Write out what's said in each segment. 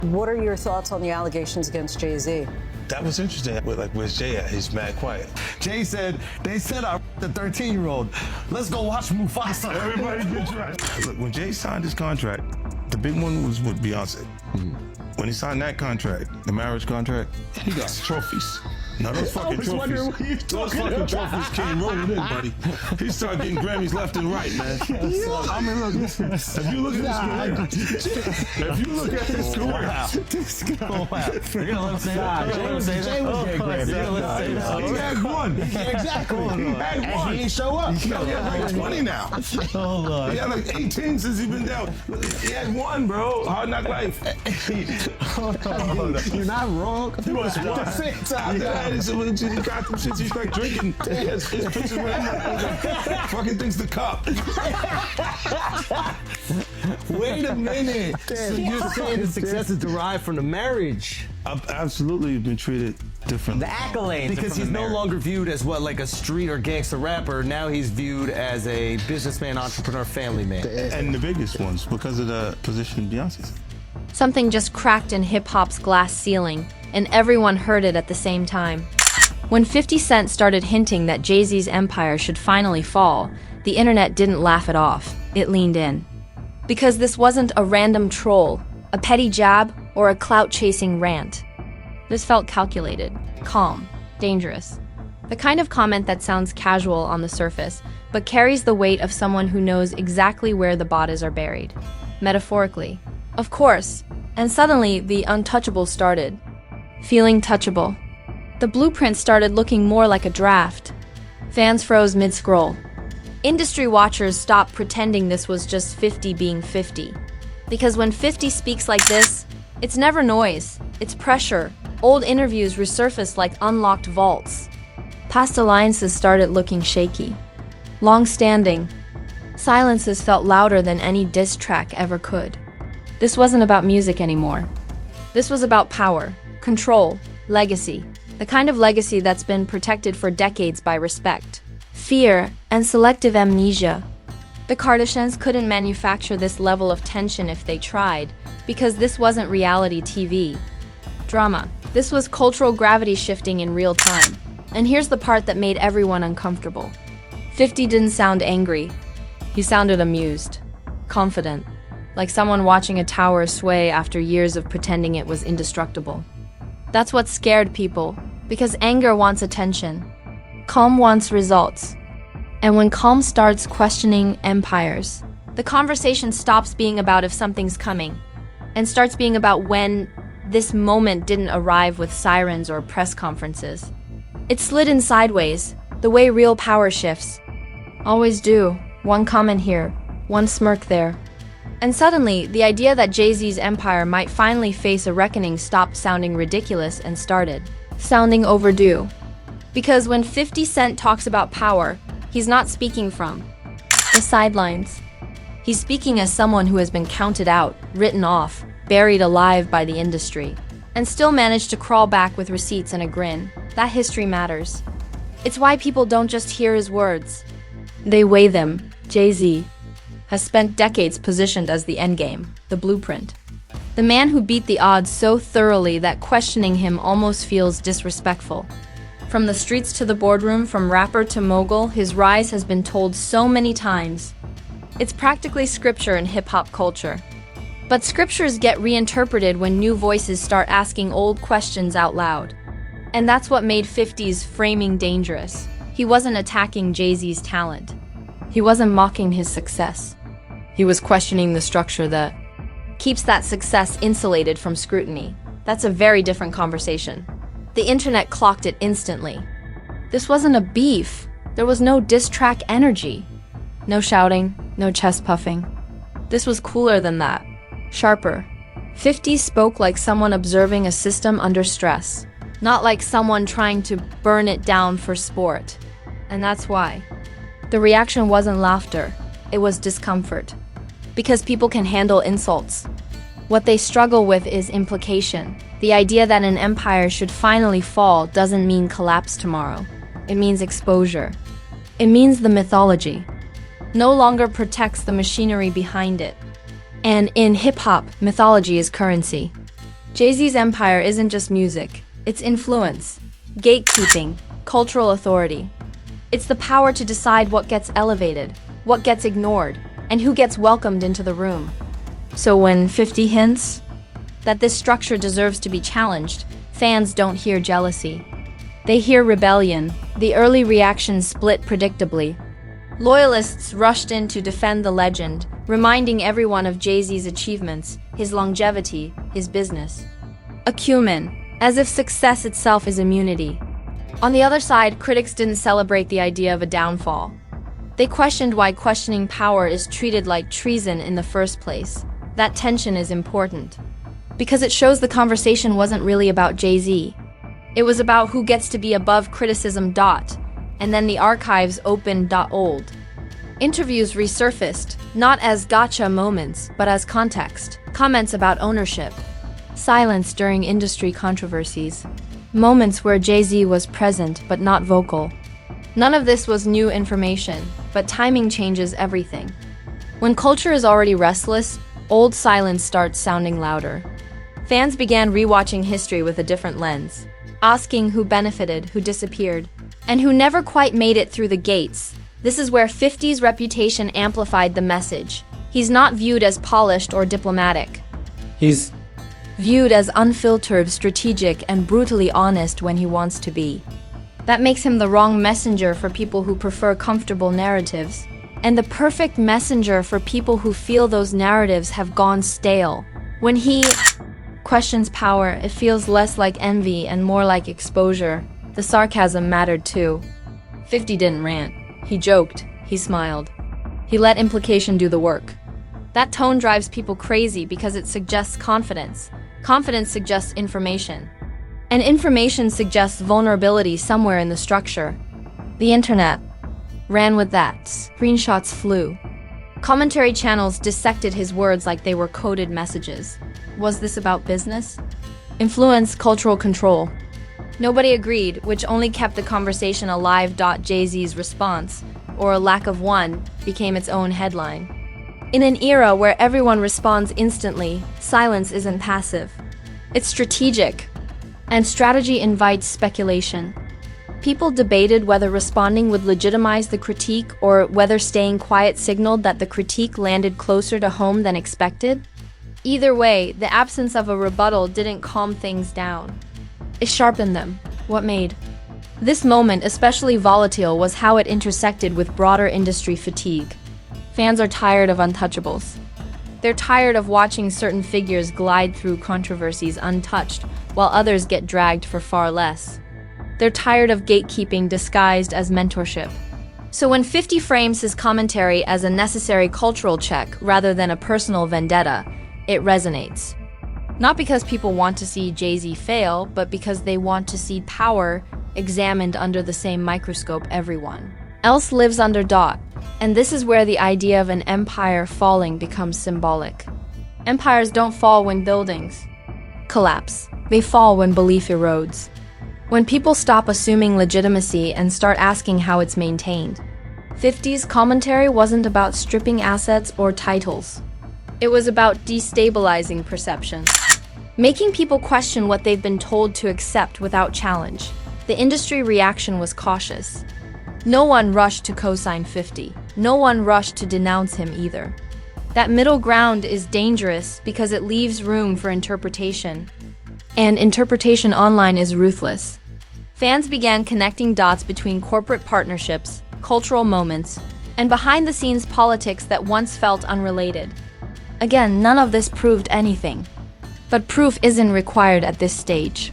What are your thoughts on the allegations against Jay-Z? That was interesting. Where's Jay at? He's mad quiet. Jay said, they said I the 13-year-old. Let's go watch Mufasa. Everybody get right. Look, when Jay signed his contract, the big one was with Beyonce. When he signed that contract, the marriage contract, he got trophies. Now those fucking trophies, trophies came rolling in, buddy. He started getting Grammys left and right, man. I mean, look, if you look at his career, This guy. You're gonna let him say that? Jay was getting Grammys. You're gonna let him say that? he had one. Exactly. He had And one. he ain't show up. He had like 20 now. Oh, Lord. He had like 18 since he's been down. He had one, bro. Hard Knock Life. You're not wrong. He was one. At the same time. He got them shits. He's like drinking. His pictures with him. Fucking things to cup. Wait a minute. So you're saying the success is derived from the marriage? I've absolutely been treated differently. The accolades. Because he's no longer viewed as what, like a street or gangster rapper. Now he's viewed as a businessman, entrepreneur, family man. And the biggest ones because of the position Beyonce's in. Something just cracked in hip-hop's glass ceiling, and everyone heard it at the same time. When 50 Cent started hinting that Jay-Z's empire should finally fall, the internet didn't laugh it off, it leaned in. Because this wasn't a random troll, a petty jab, or a clout-chasing rant. This felt calculated, calm, dangerous. The kind of comment that sounds casual on the surface, but carries the weight of someone who knows exactly where the bodies are buried. Metaphorically. Of course. And suddenly, the untouchable started. Feeling touchable. The blueprint started looking more like a draft. Fans froze mid-scroll. Industry watchers stopped pretending this was just 50 being 50. Because when 50 speaks like this, it's never noise, it's pressure. Old interviews resurfaced like unlocked vaults. Past alliances started looking shaky. Long-standing. Silences felt louder than any diss track ever could. This wasn't about music anymore. This was about power, control, legacy. The kind of legacy that's been protected for decades by respect, fear, and selective amnesia. The Kardashians couldn't manufacture this level of tension if they tried, because this wasn't reality TV. Drama. This was cultural gravity shifting in real time. And here's the part that made everyone uncomfortable. 50 didn't sound angry. He sounded amused, confident, like someone watching a tower sway after years of pretending it was indestructible. That's what scared people, because anger wants attention. Calm wants results. And when calm starts questioning empires, the conversation stops being about if something's coming, and starts being about when this moment didn't arrive with sirens or press conferences. It slid in sideways, the way real power shifts. Always do. One comment here, one smirk there. And suddenly, the idea that Jay-Z's empire might finally face a reckoning stopped sounding ridiculous and started sounding overdue. Because when 50 Cent talks about power, he's not speaking from the sidelines. He's speaking as someone who has been counted out, written off, buried alive by the industry, and still managed to crawl back with receipts and a grin. That history matters. It's why people don't just hear his words. They weigh them. Jay-Z has spent decades positioned as the endgame, the blueprint. The man who beat the odds so thoroughly that questioning him almost feels disrespectful. From the streets to the boardroom, from rapper to mogul, his rise has been told so many times. It's practically scripture in hip-hop culture. But scriptures get reinterpreted when new voices start asking old questions out loud. And that's what made 50's framing dangerous. He wasn't attacking Jay-Z's talent. He wasn't mocking his success. He was questioning the structure that keeps that success insulated from scrutiny. That's a very different conversation. The internet clocked it instantly. This wasn't a beef. There was no diss track energy. No shouting, no chest puffing. This was cooler than that. Sharper. 50 spoke like someone observing a system under stress, not like someone trying to burn it down for sport. And that's why. The reaction wasn't laughter, it was discomfort. Because people can handle insults. What they struggle with is implication. The idea that an empire should finally fall doesn't mean collapse tomorrow. It means exposure. It means the mythology no longer protects the machinery behind it. And in hip-hop, mythology is currency. Jay-Z's empire isn't just music, it's influence, gatekeeping, cultural authority. It's the power to decide what gets elevated, what gets ignored, and who gets welcomed into the room. So when 50 hints that this structure deserves to be challenged, fans don't hear jealousy. They hear rebellion. The early reactions split predictably. Loyalists rushed in to defend the legend, reminding everyone of Jay-Z's achievements, his longevity, his business. Acumen, as if success itself is immunity. On the other side, critics didn't celebrate the idea of a downfall. They questioned why questioning power is treated like treason in the first place. That tension is important, because it shows the conversation wasn't really about Jay-Z. It was about who gets to be above criticism. And then the archives opened. Old interviews resurfaced, not as gotcha moments, but as context. Comments about ownership, silence during industry controversies, moments where Jay-Z was present but not vocal. None of this was new information, but timing changes everything. When culture is already restless, old silence starts sounding louder. Fans began rewatching history with a different lens, asking who benefited, who disappeared, and who never quite made it through the gates. This is where 50's reputation amplified the message. He's not viewed as polished or diplomatic. He's viewed as unfiltered, strategic, and brutally honest when he wants to be. That makes him the wrong messenger for people who prefer comfortable narratives, and the perfect messenger for people who feel those narratives have gone stale. When he questions power, it feels less like envy and more like exposure. The sarcasm mattered too. 50 didn't rant. He joked. He smiled. He let implication do the work. That tone drives people crazy because it suggests confidence. Confidence suggests information. And information suggests vulnerability somewhere in the structure. The internet ran with that. Screenshots flew. Commentary channels dissected his words like they were coded messages. Was this about business? Influence, cultural control. Nobody agreed, which only kept the conversation alive. Jay-Z's response, or a lack of one, became its own headline. In an era where everyone responds instantly, silence isn't passive. It's strategic. And strategy invites speculation. People debated whether responding would legitimize the critique or whether staying quiet signaled that the critique landed closer to home than expected. Either way, the absence of a rebuttal didn't calm things down. It sharpened them. What made this moment especially volatile was how it intersected with broader industry fatigue. Fans are tired of untouchables. They're tired of watching certain figures glide through controversies untouched, while others get dragged for far less. They're tired of gatekeeping disguised as mentorship. So when 50 frames his commentary as a necessary cultural check rather than a personal vendetta, it resonates. Not because people want to see Jay-Z fail, but because they want to see power examined under the same microscope everyone else lives under. And this is where the idea of an empire falling becomes symbolic. Empires don't fall when buildings collapse. They fall when belief erodes. When people stop assuming legitimacy and start asking how it's maintained. 50's commentary wasn't about stripping assets or titles. It was about destabilizing perception. Making people question what they've been told to accept without challenge. The industry reaction was cautious. No one rushed to co-sign 50. No one rushed to denounce him either. That middle ground is dangerous because it leaves room for interpretation. And interpretation online is ruthless. Fans began connecting dots between corporate partnerships, cultural moments, and behind-the-scenes politics that once felt unrelated. Again, none of this proved anything. But proof isn't required at this stage.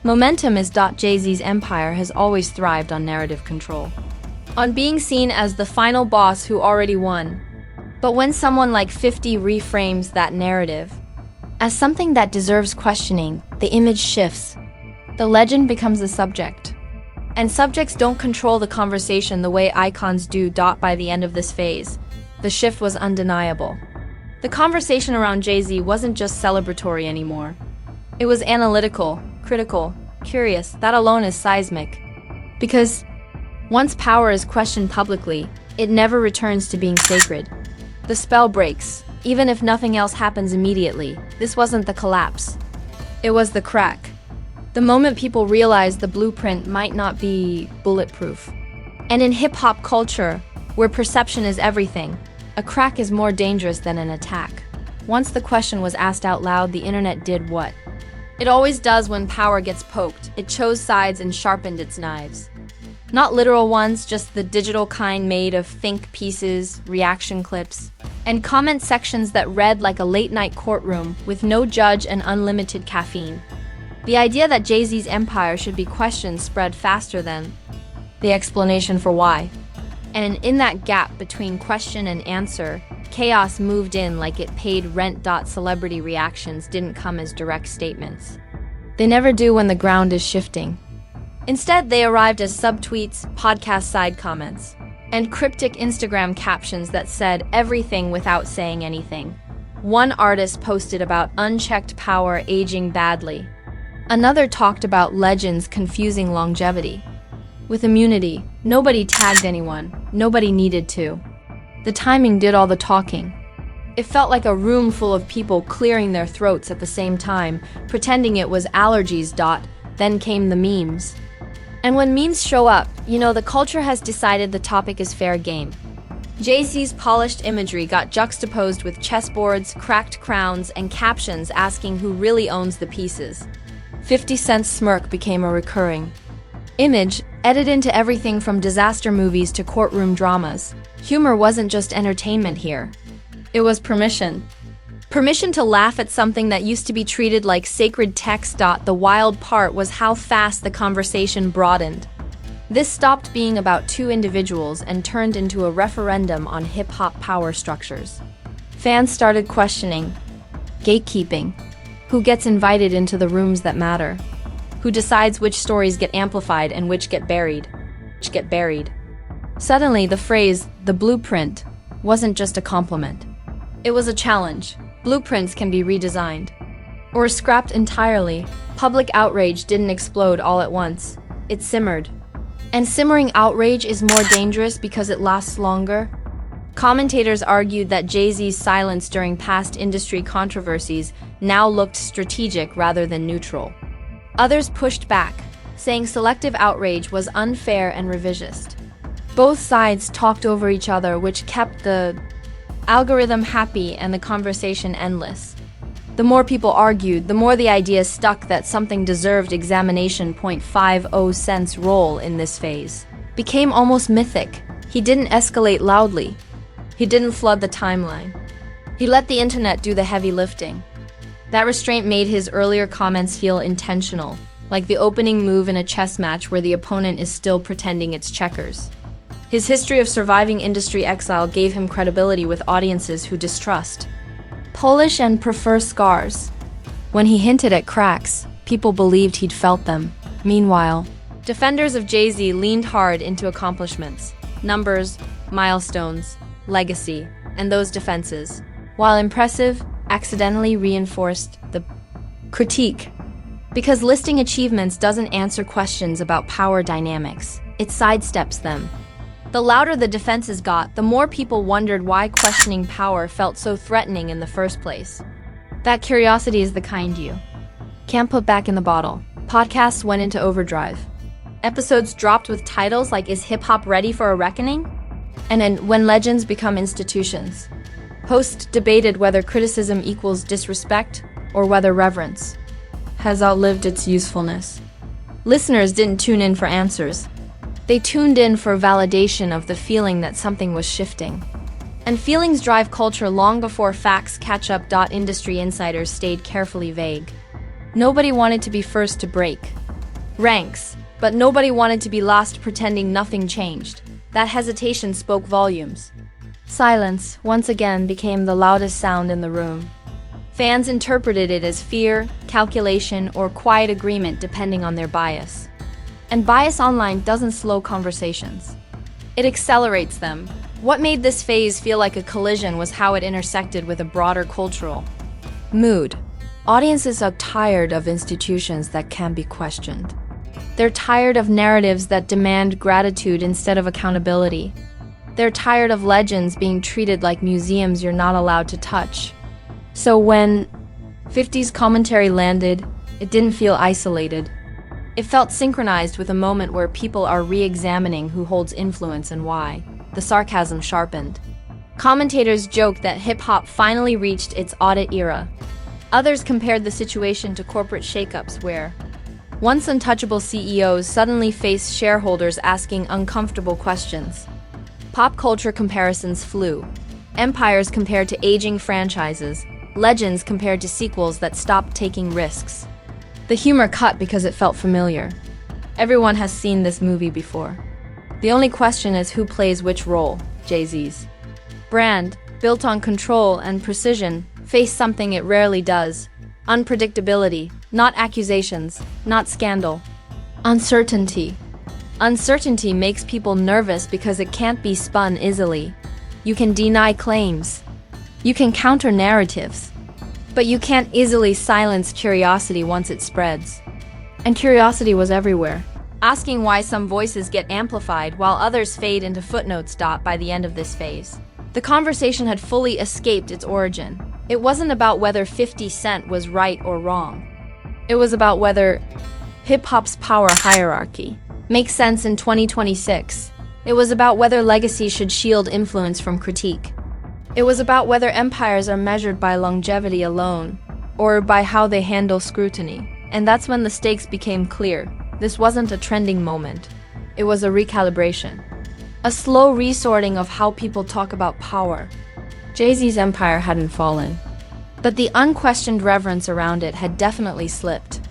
Momentum is. Jay-Z's empire has always thrived on narrative control. On being seen as the final boss who already won. But when someone like 50 reframes that narrative as something that deserves questioning, the image shifts. The legend becomes a subject. And subjects don't control the conversation the way icons do. By the end of this phase, the shift was undeniable. The conversation around Jay-Z wasn't just celebratory anymore. It was analytical, critical, curious. That alone is seismic. Because once power is questioned publicly, it never returns to being sacred. The spell breaks, even if nothing else happens immediately. This wasn't the collapse. It was the crack. The moment people realized the blueprint might not be bulletproof. And in hip-hop culture, where perception is everything, a crack is more dangerous than an attack. Once the question was asked out loud, the internet did what it always does when power gets poked. It chose sides and sharpened its knives. Not literal ones, just the digital kind made of think pieces, reaction clips, and comment sections that read like a late-night courtroom with no judge and unlimited caffeine. The idea that Jay-Z's empire should be questioned spread faster than the explanation for why. And in that gap between question and answer, chaos moved in like it paid rent. Celebrity reactions didn't come as direct statements. They never do when the ground is shifting. Instead, they arrived as subtweets, podcast side comments, and cryptic Instagram captions that said everything without saying anything. One artist posted about unchecked power aging badly. Another talked about legends confusing longevity. With immunity, nobody tagged anyone. Nobody needed to. The timing did all the talking. It felt like a room full of people clearing their throats at the same time, pretending it was allergies. Then came the memes. And when memes show up, the culture has decided the topic is fair game. Jay-Z's polished imagery got juxtaposed with chessboards, cracked crowns, and captions asking who really owns the pieces. 50 Cent's smirk became a recurring image, edited into everything from disaster movies to courtroom dramas. Humor wasn't just entertainment here. It was permission. Permission to laugh at something that used to be treated like sacred text. The wild part was how fast the conversation broadened. This stopped being about two individuals and turned into a referendum on hip-hop power structures. Fans started questioning gatekeeping. Who gets invited into the rooms that matter? Who decides which stories get amplified and which get buried? Suddenly, the phrase, the blueprint, wasn't just a compliment. It was a challenge. Blueprints can be redesigned or scrapped entirely. Public outrage didn't explode all at once. It simmered. And simmering outrage is more dangerous because it lasts longer. Commentators argued that Jay-Z's silence during past industry controversies now looked strategic rather than neutral. Others pushed back, saying selective outrage was unfair and revisionist. Both sides talked over each other, which kept the algorithm happy and the conversation endless. The more people argued, the more the idea stuck that something deserved examination. 50 Cent's role in this phase became almost mythic. He didn't escalate loudly. He didn't flood the timeline. He let the internet do the heavy lifting. That restraint made his earlier comments feel intentional, like the opening move in a chess match where the opponent is still pretending it's checkers. His history of surviving industry exile gave him credibility with audiences who distrust, polish and prefer scars. When he hinted at cracks, people believed he'd felt them. Meanwhile, defenders of Jay-Z leaned hard into accomplishments, numbers, milestones, legacy, and those defenses, while impressive, accidentally reinforced the critique. Because listing achievements doesn't answer questions about power dynamics, it sidesteps them. The louder the defenses got, the more people wondered why questioning power felt so threatening in the first place. That curiosity is the kind you can't put back in the bottle. Podcasts went into overdrive. Episodes dropped with titles like "Is Hip Hop Ready for a Reckoning?" and then "When Legends Become Institutions." Hosts debated whether criticism equals disrespect or whether reverence has outlived its usefulness. Listeners didn't tune in for answers. They tuned in for validation of the feeling that something was shifting. And feelings drive culture long before facts catch up. Industry insiders stayed carefully vague. Nobody wanted to be first to break ranks, but nobody wanted to be last pretending nothing changed. That hesitation spoke volumes. Silence, once again, became the loudest sound in the room. Fans interpreted it as fear, calculation, or quiet agreement depending on their bias. And bias online doesn't slow conversations. It accelerates them. What made this phase feel like a collision was how it intersected with a broader cultural mood. Audiences are tired of institutions that can be questioned. They're tired of narratives that demand gratitude instead of accountability. They're tired of legends being treated like museums you're not allowed to touch. So when 50's commentary landed, It didn't feel isolated. It felt synchronized with a moment where people are re-examining who holds influence and why. The sarcasm sharpened. Commentators joked that hip-hop finally reached its audit era. Others compared the situation to corporate shakeups where once untouchable CEOs suddenly face shareholders asking uncomfortable questions. Pop culture comparisons flew. Empires compared to aging franchises. Legends compared to sequels that stopped taking risks. The humor cut because it felt familiar. Everyone has seen this movie before. The only question is who plays which role. Jay-Z's brand, built on control and precision, faced something it rarely does. Unpredictability, not accusations, not scandal. Uncertainty. Uncertainty makes people nervous because it can't be spun easily. You can deny claims. You can counter narratives. But you can't easily silence curiosity once it spreads. And curiosity was everywhere, asking why some voices get amplified while others fade into footnotes. By the end of this phase, the conversation had fully escaped its origin. It wasn't about whether 50 Cent was right or wrong. It was about whether hip-hop's power hierarchy makes sense in 2026. It was about whether legacy should shield influence from critique. It was about whether empires are measured by longevity alone, or by how they handle scrutiny. And that's when the stakes became clear. This wasn't a trending moment. It was a recalibration. A slow resorting of how people talk about power. Jay-Z's empire hadn't fallen, but the unquestioned reverence around it had definitely slipped.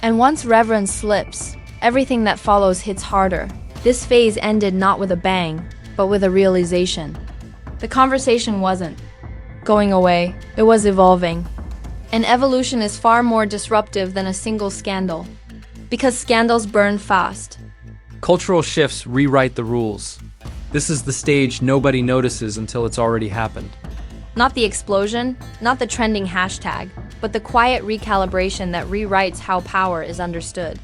And once reverence slips, everything that follows hits harder. This phase ended not with a bang, but with a realization. The conversation wasn't going away, it was evolving. And evolution is far more disruptive than a single scandal, because scandals burn fast. Cultural shifts rewrite the rules. This is the stage nobody notices until it's already happened. Not the explosion, not the trending hashtag, but the quiet recalibration that rewrites how power is understood.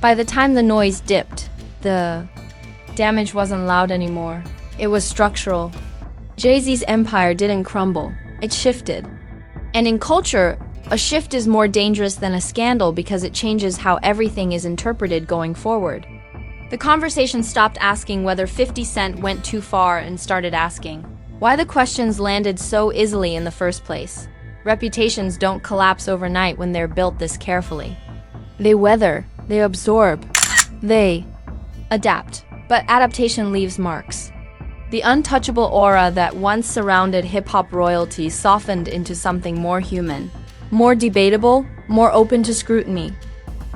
By the time the noise dipped, the damage wasn't loud anymore. It was structural. Jay-Z's empire didn't crumble, it shifted. And in culture, a shift is more dangerous than a scandal because it changes how everything is interpreted going forward. The conversation stopped asking whether 50 Cent went too far and started asking why the questions landed so easily in the first place. Reputations don't collapse overnight when they're built this carefully. They weather, they absorb, they adapt. But adaptation leaves marks. The untouchable aura that once surrounded hip-hop royalty softened into something more human, more debatable, more open to scrutiny.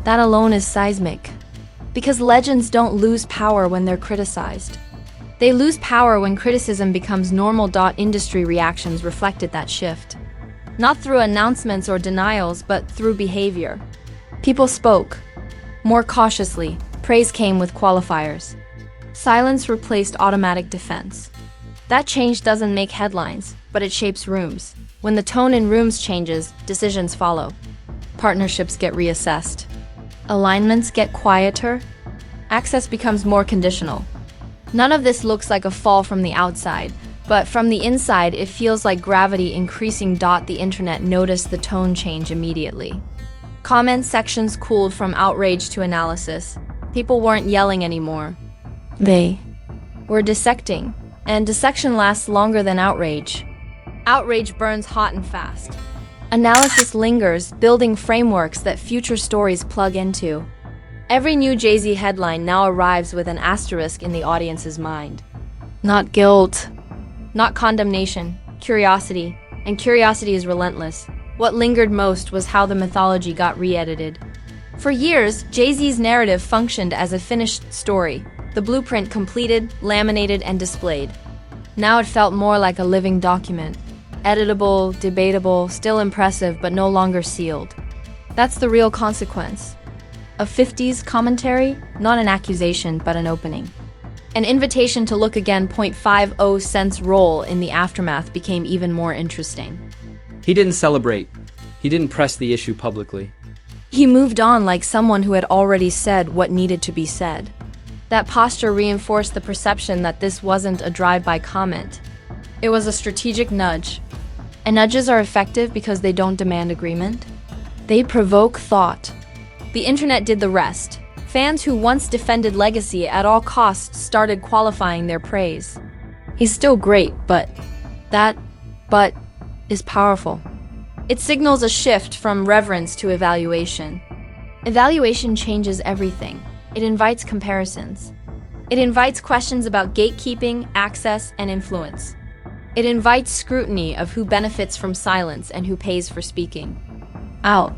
That alone is seismic. Because legends don't lose power when they're criticized. They lose power when criticism becomes normal. Industry reactions reflected that shift. Not through announcements or denials, but through behavior. People spoke more cautiously. Praise came with qualifiers. Silence replaced automatic defense. That change doesn't make headlines, but it shapes rooms. When the tone in rooms changes, decisions follow. Partnerships get reassessed. Alignments get quieter. Access becomes more conditional. None of this looks like a fall from the outside, but from the inside, it feels like gravity increasing. The internet noticed the tone change immediately. Comment sections cooled from outrage to analysis. People weren't yelling anymore. They were dissecting, and dissection lasts longer than outrage. Outrage burns hot and fast. Analysis lingers, building frameworks that future stories plug into. Every new Jay-Z headline now arrives with an asterisk in the audience's mind. Not guilt, not condemnation, curiosity, and curiosity is relentless. What lingered most was how the mythology got re-edited. For years, Jay-Z's narrative functioned as a finished story, the blueprint completed, laminated, and displayed. Now it felt more like a living document. Editable, debatable, still impressive, but no longer sealed. That's the real consequence. A 50s commentary, not an accusation, but an opening. An invitation to look again. 50 Cent's role in the aftermath became even more interesting. He didn't celebrate. He didn't press the issue publicly. He moved on like someone who had already said what needed to be said. That posture reinforced the perception that this wasn't a drive-by comment. It was a strategic nudge. And nudges are effective because they don't demand agreement. They provoke thought. The internet did the rest. Fans who once defended Legacy at all costs started qualifying their praise. He's still great, but but is powerful. It signals a shift from reverence to evaluation. Evaluation changes everything. It invites comparisons. It invites questions about gatekeeping, access, and influence. It invites scrutiny of who benefits from silence and who pays for speaking. Out.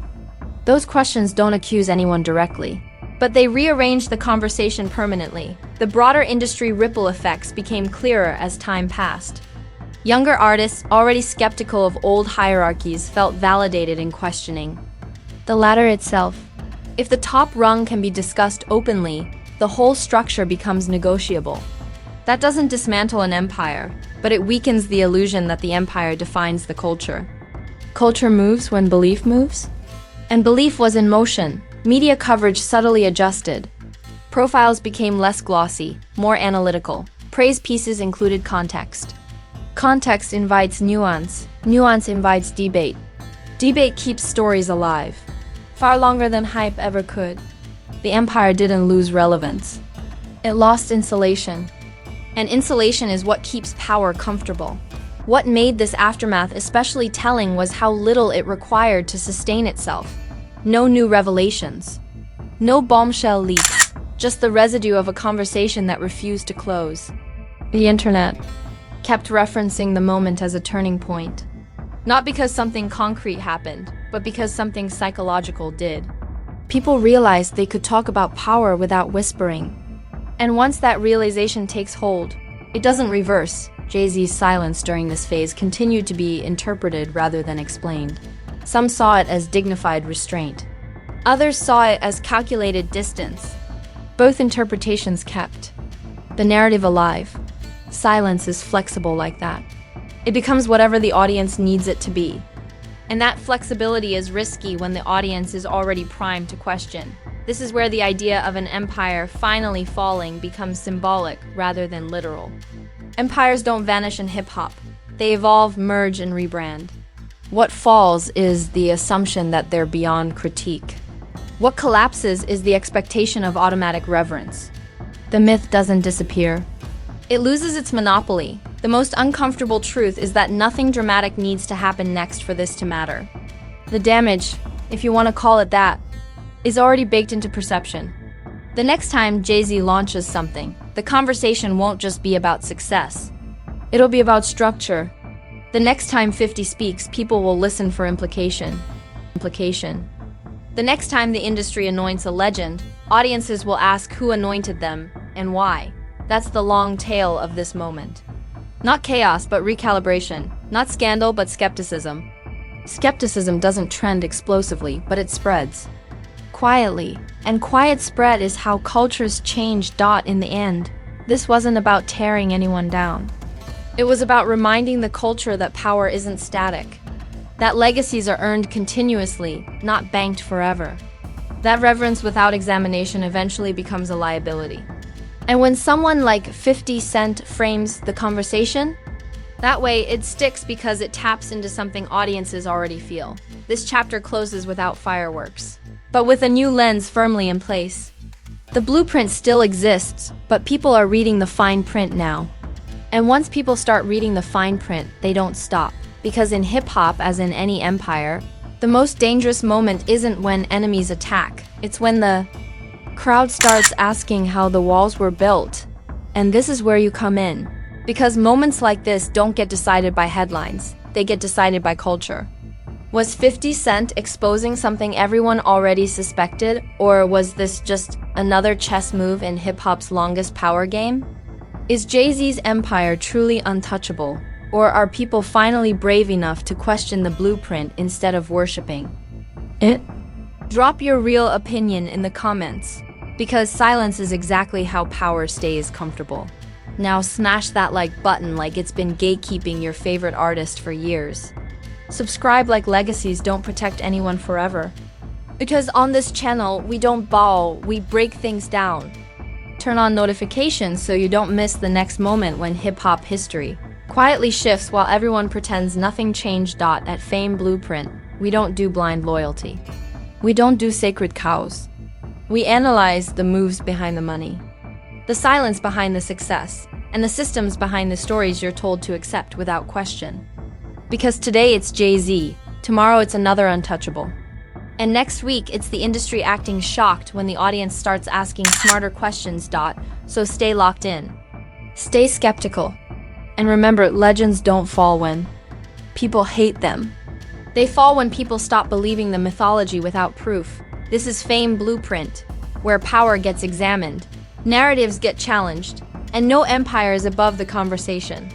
Those questions don't accuse anyone directly, but they rearrange the conversation permanently. The broader industry ripple effects became clearer as time passed. Younger artists, already skeptical of old hierarchies, felt validated in questioning the ladder itself. If the top rung can be discussed openly, the whole structure becomes negotiable. That doesn't dismantle an empire, but it weakens the illusion that the empire defines the culture. Culture moves when belief moves? And belief was in motion. Media coverage subtly adjusted. Profiles became less glossy, more analytical. Praise pieces included context. Context invites nuance. Nuance invites debate. Debate keeps stories alive. Far longer than hype ever could. The empire didn't lose relevance. It lost insulation. And insulation is what keeps power comfortable. What made this aftermath especially telling was how little it required to sustain itself. No new revelations. No bombshell leaks. Just the residue of a conversation that refused to close. The internet kept referencing the moment as a turning point. Not because something concrete happened, but because something psychological did. People realized they could talk about power without whispering. And once that realization takes hold, it doesn't reverse. Jay-Z's silence during this phase continued to be interpreted rather than explained. Some saw it as dignified restraint. Others saw it as calculated distance. Both interpretations kept the narrative alive. Silence is flexible like that. It becomes whatever the audience needs it to be. And that flexibility is risky when the audience is already primed to question. This is where the idea of an empire finally falling becomes symbolic rather than literal. Empires don't vanish in hip-hop. They evolve, merge, and rebrand. What falls is the assumption that they're beyond critique. What collapses is the expectation of automatic reverence. The myth doesn't disappear. It loses its monopoly. The most uncomfortable truth is that nothing dramatic needs to happen next for this to matter. The damage, if you want to call it that, is already baked into perception. The next time Jay-Z launches something, the conversation won't just be about success. It'll be about structure. The next time 50 speaks, people will listen for implication. The next time the industry anoints a legend, audiences will ask who anointed them and why. That's the long tail of this moment. Not chaos, but recalibration. Not scandal, but skepticism. Skepticism doesn't trend explosively, but it spreads quietly. And quiet spread is how cultures change. In the end, this wasn't about tearing anyone down. It was about reminding the culture that power isn't static. That legacies are earned continuously, not banked forever. That reverence without examination eventually becomes a liability. And when someone like 50 Cent frames the conversation, that way it sticks because it taps into something audiences already feel. This chapter closes without fireworks, but with a new lens firmly in place. The blueprint still exists, but people are reading the fine print now. And once people start reading the fine print, they don't stop. Because in hip-hop, as in any empire, the most dangerous moment isn't when enemies attack. It's when the crowd starts asking how the walls were built. And this is where you come in. Because moments like this don't get decided by headlines. They get decided by culture. Was 50 Cent exposing something everyone already suspected? Or was this just another chess move in hip-hop's longest power game? Is Jay-Z's empire truly untouchable? Or are people finally brave enough to question the blueprint instead of worshipping it? Drop your real opinion in the comments, because silence is exactly how power stays comfortable. Now smash that like button like it's been gatekeeping your favorite artist for years. Subscribe like legacies don't protect anyone forever. Because on this channel, we don't bow, we break things down. Turn on notifications so you don't miss the next moment when hip-hop history quietly shifts while everyone pretends nothing changed. At Fame Blueprint, we don't do blind loyalty. We don't do sacred cows. We analyze the moves behind the money, the silence behind the success, and the systems behind the stories you're told to accept without question. Because today it's Jay-Z, tomorrow it's another untouchable. And next week it's the industry acting shocked when the audience starts asking smarter questions. So stay locked in. Stay skeptical. And remember, legends don't fall when people hate them. They fall when people stop believing the mythology without proof. This is Fame Blueprint, where power gets examined, narratives get challenged, and no empire is above the conversation.